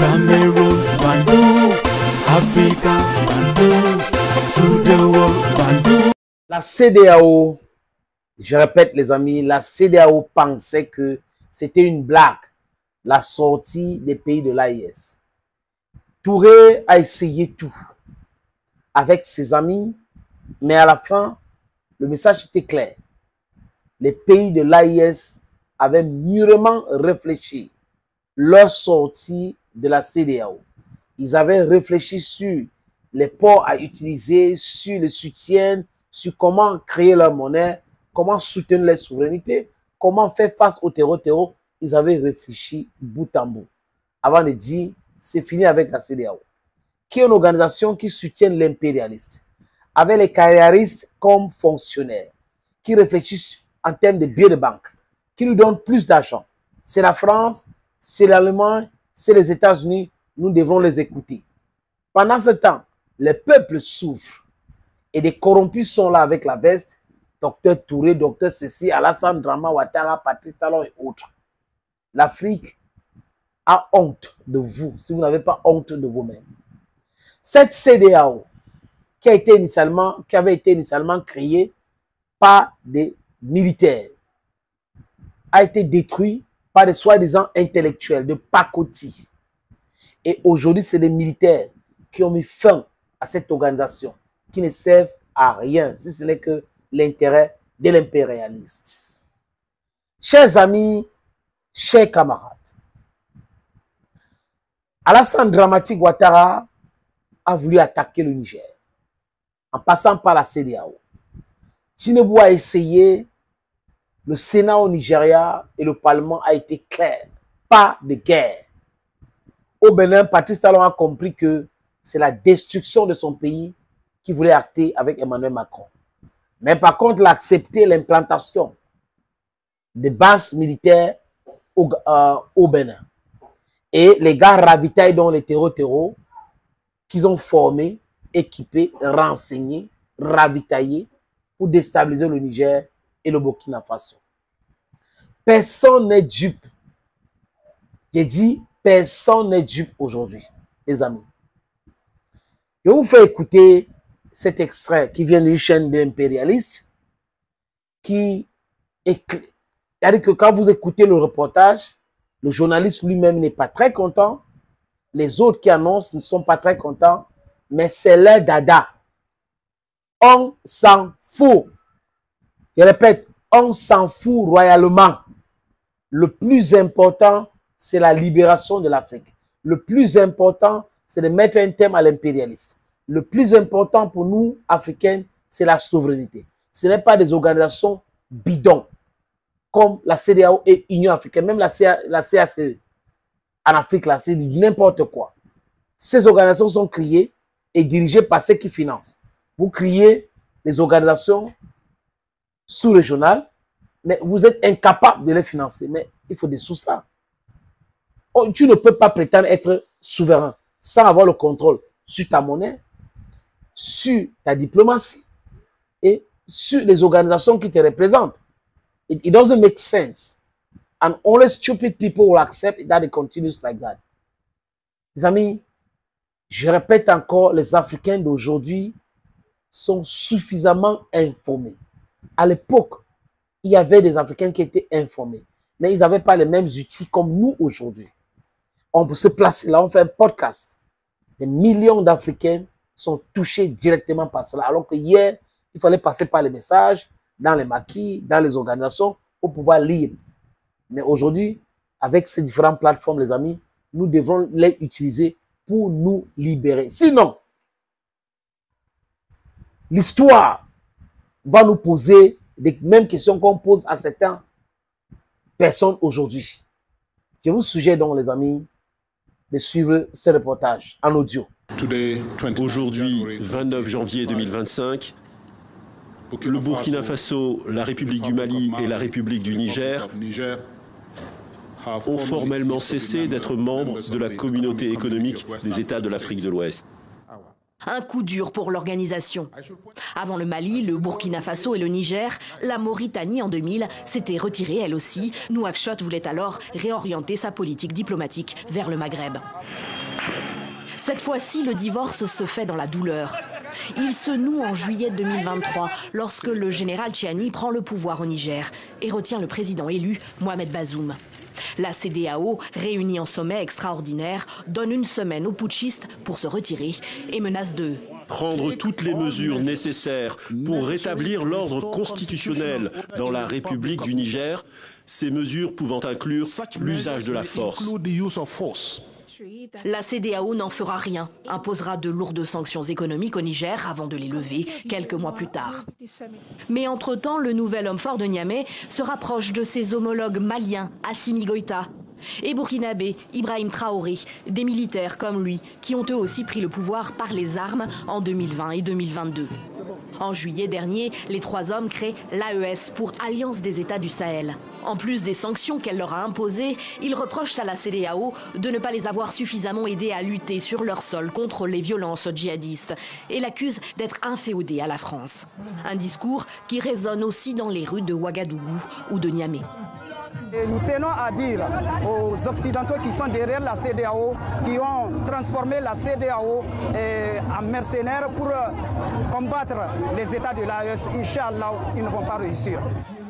Cameroon, Bandung, Africa, Bandung, to the world, Bandung. La CEDEAO, je répète les amis, la CEDEAO pensait que c'était une blague, la sortie des pays de l'AES. Touré a essayé tout avec ses amis, mais à la fin, le message était clair. Les pays de l'AES avaient mûrement réfléchi leur sortie de la CEDEAO. Ils avaient réfléchi sur les ports à utiliser, sur le soutien, sur comment créer leur monnaie, comment soutenir leur souveraineté, comment faire face au terreau. Ils avaient réfléchi bout en bout avant de dire c'est fini avec la CEDEAO, qui est une organisation qui soutient l'impérialiste, avec les carriéristes comme fonctionnaires, qui réfléchissent en termes de billets de banque, qui nous donnent plus d'argent. C'est la France, c'est l'Allemagne, c'est les États-Unis, nous devons les écouter. Pendant ce temps, les peuples souffrent et des corrompus sont là avec la veste, Docteur Touré, Docteur Ceci, Alassane Drama Ouattara, Patrice Talon et autres. L'Afrique a honte de vous si vous n'avez pas honte de vous-même. Cette CEDEAO qui avait été initialement créée par des militaires a été détruite par des soi-disant intellectuels de pacotille. Et aujourd'hui, c'est des militaires qui ont mis fin à cette organisation qui ne servent à rien, si ce n'est que l'intérêt de l'impérialiste. Chers amis, chers camarades, Alassane Dramatique Ouattara a voulu attaquer le Niger en passant par la CEDEAO. Tinubu a essayé, le Sénat au Nigeria et le Parlement a été clair, pas de guerre. Au Bénin, Patrice Talon a compris que c'est la destruction de son pays qu'il voulait acter avec Emmanuel Macron. Mais par contre, il a accepté l'implantation de bases militaires au Bénin. Et les gars ravitaillent dans les terreaux qu'ils ont formés, équipés, renseignés, ravitaillés pour déstabiliser le Niger et le Burkina Faso. Personne n'est dupe. J'ai dit, personne n'est dupe aujourd'hui, les amis. Je vous fais écouter cet extrait qui vient d'une chaîne d'impérialistes qui c'est-à-dire que quand vous écoutez le reportage, le journaliste lui-même n'est pas très content, les autres qui annoncent ne sont pas très contents, mais c'est leur dada. On s'en fout. Je répète, on s'en fout royalement. Le plus important, c'est la libération de l'Afrique. Le plus important, c'est de mettre un terme à l'impérialisme. Le plus important pour nous, Africains, c'est la souveraineté. Ce n'est pas des organisations bidons comme la CEDEAO et l'Union africaine, même la CACE en Afrique, là, c'est n'importe quoi. Ces organisations sont créées et dirigées par ceux qui financent. Vous créez les organisations sous-régionales, mais vous êtes incapable de les financer. Mais il faut des sous ça. Oh, tu ne peux pas prétendre être souverain sans avoir le contrôle sur ta monnaie, sur ta diplomatie et sur les organisations qui te représentent. It doesn't make sense. And only stupid people will accept that it continues like that. Les amis, je répète encore, les Africains d'aujourd'hui sont suffisamment informés. À l'époque, il y avait des Africains qui étaient informés, mais ils n'avaient pas les mêmes outils comme nous aujourd'hui. On peut se placer là, on fait un podcast. Des millions d'Africains sont touchés directement par cela, alors que hier, il fallait passer par les messages, dans les maquis, dans les organisations, pour pouvoir lire. Mais aujourd'hui, avec ces différentes plateformes, les amis, nous devons les utiliser pour nous libérer. Sinon, l'histoire va nous poser les mêmes questions qu'on pose à certaines personnes aujourd'hui. Je vous suggère donc, les amis, de suivre ce reportage en audio. Aujourd'hui, 29 janvier 2025, le Burkina Faso, la République du Mali et la République du Niger ont formellement cessé d'être membres de la communauté économique des États de l'Afrique de l'Ouest. Un coup dur pour l'organisation. Avant le Mali, le Burkina Faso et le Niger, la Mauritanie en 2000 s'était retirée elle aussi. Nouakchott voulait alors réorienter sa politique diplomatique vers le Maghreb. Cette fois-ci, le divorce se fait dans la douleur. Il se noue en juillet 2023 lorsque le général Tchiani prend le pouvoir au Niger et retient le président élu, Mohamed Bazoum. La CEDEAO, réunie en sommet extraordinaire, donne une semaine aux putschistes pour se retirer et menace de prendre toutes les mesures nécessaires pour rétablir l'ordre constitutionnel dans la République du Niger, ces mesures pouvant inclure l'usage de la force. La CEDEAO n'en fera rien, imposera de lourdes sanctions économiques au Niger avant de les lever quelques mois plus tard. Mais entre-temps, le nouvel homme fort de Niamey se rapproche de ses homologues maliens, Assimi Goïta, et burkinabé, Ibrahim Traoré, des militaires comme lui, qui ont eux aussi pris le pouvoir par les armes en 2020 et 2022. En juillet dernier, les trois hommes créent l'AES pour Alliance des États du Sahel. En plus des sanctions qu'elle leur a imposées, ils reprochent à la CEDEAO de ne pas les avoir suffisamment aidés à lutter sur leur sol contre les violences djihadistes et l'accusent d'être inféodés à la France. Un discours qui résonne aussi dans les rues de Ouagadougou ou de Niamey. Et nous tenons à dire aux Occidentaux qui sont derrière la CEDEAO, qui ont transformé la CEDEAO en mercenaires pour combattre les États de l'AES, Inch'Allah, ils ne vont pas réussir.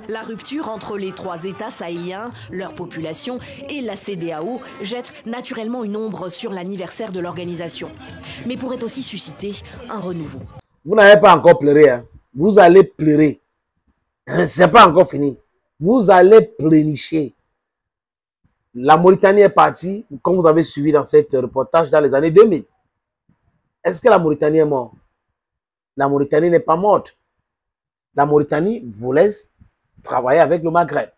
La rupture entre les trois États sahéliens, leur population et la CEDEAO jette naturellement une ombre sur l'anniversaire de l'organisation, mais pourrait aussi susciter un renouveau. Vous n'avez pas encore pleuré, hein? Vous allez pleurer. C'est pas encore fini. Vous allez plénicher. La Mauritanie est partie, comme vous avez suivi dans cet reportage, dans les années 2000. Est-ce que la Mauritanie est morte? La Mauritanie n'est pas morte. La Mauritanie voulait travailler avec le Maghreb.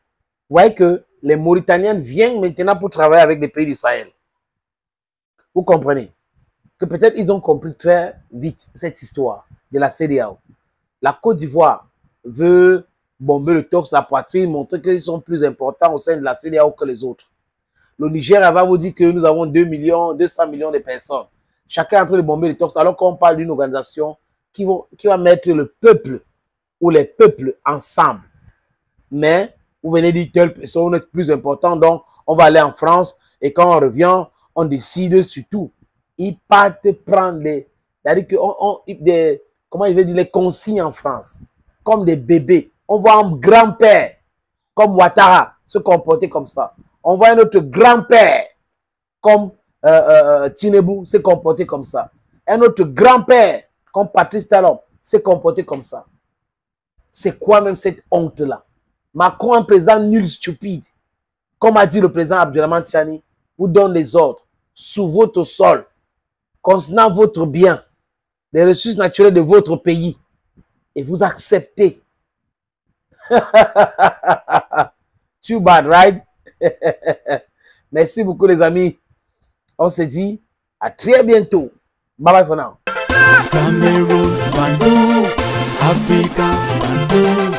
Vous voyez que les Mauritaniens viennent maintenant pour travailler avec les pays du Sahel. Vous comprenez? Que peut-être ils ont compris très vite cette histoire de la CEDEAO. La Côte d'Ivoire veut bomber le torse, la poitrine, montrer qu'ils sont plus importants au sein de la CEDEAO que les autres. Le Niger va vous dire que nous avons 200 millions de personnes. Chacun est en train de bomber le torse, alors qu'on parle d'une organisation qui va mettre le peuple ou les peuples ensemble. Mais vous venez dire telle personne est plus importante, donc on va aller en France et quand on revient, on décide sur tout. Ils partent prendre c'est-à-dire que comment je vais dire, les consignes en France, comme des bébés. On voit un grand-père, comme Ouattara, se comporter comme ça. On voit un autre grand-père, comme Tinubu, se comporter comme ça. Un autre grand-père, comme Patrice Talon, se comporter comme ça. C'est quoi même cette honte-là? Macron, un président nul, stupide. Comme a dit le président Abdourahmane Tchiani, vous donne les ordres sous votre sol, concernant votre bien, les ressources naturelles de votre pays. Et vous acceptez. Too bad, right? Merci beaucoup les amis. On se dit à très bientôt. Bye bye for now. Cameroon, Bandung, Africa, Bandung,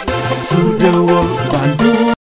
to the world, Bandung.